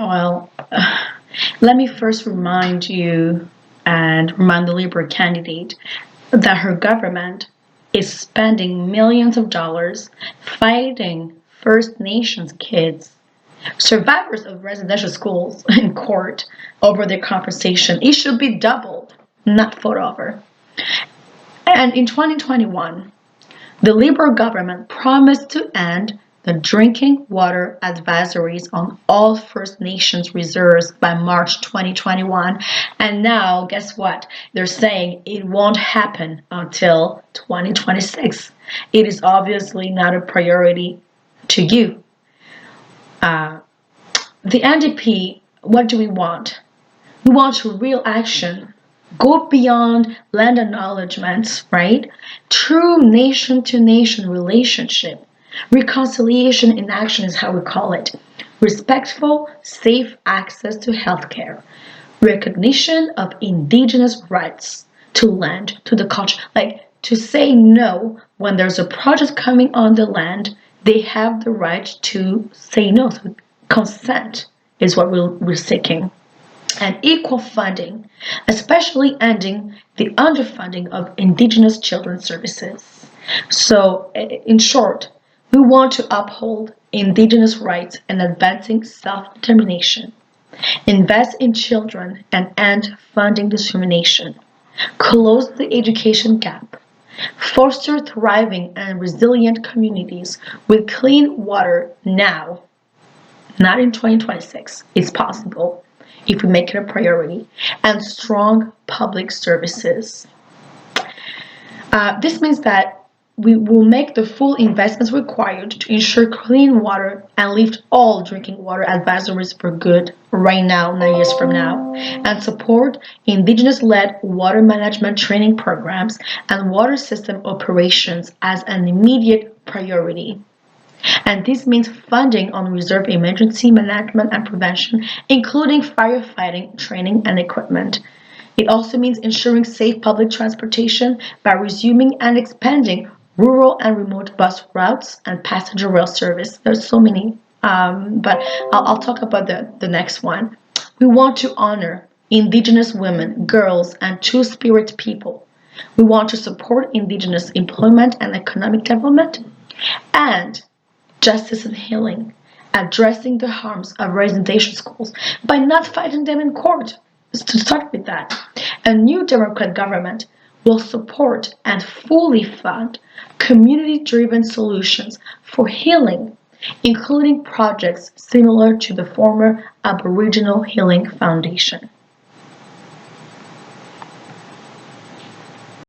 Well, let me first remind you and remind the Liberal candidate that her government is spending millions of dollars fighting First Nations kids, survivors of residential schools, in court over their compensation. It should be doubled, not fought over. And in 2021, the Liberal government promised to end the drinking water advisories on all First Nations reserves by March 2021. And now, guess what? They're saying it won't happen until 2026. It is obviously not a priority to you. Uh, the NDP, what do we want? We want real action. Go beyond land acknowledgements, right? True nation to nation relationship. Reconciliation in action is how we call it. Respectful, safe access to healthcare. Recognition of indigenous rights to land, to the culture. Like to say no when there's a project coming on the land, they have the right to say no. So consent is what we're seeking. And equal funding, especially ending the underfunding of Indigenous children's services. So, in short, we want to uphold Indigenous rights and advancing self determination, invest in children and end funding discrimination, close the education gap, foster thriving and resilient communities with clean water now, not in 2026. It's possible if we make it a priority, and strong public services. This means that we will make the full investments required to ensure clean water and lift all drinking water advisories for good right now, 9 years from now, and support Indigenous-led water management training programs and water system operations as an immediate priority. And this means funding on reserve emergency management and prevention, including firefighting training and equipment. It also means ensuring safe public transportation by resuming and expanding rural and remote bus routes and passenger rail service. There's so many, but I'll talk about the next one. We want to honor Indigenous women, girls, and two-spirit people. We want to support Indigenous employment and economic development, and justice and healing, addressing the harms of residential schools by not fighting them in court. To start with that, a new Democrat government will support and fully fund community-driven solutions for healing, including projects similar to the former Aboriginal Healing Foundation.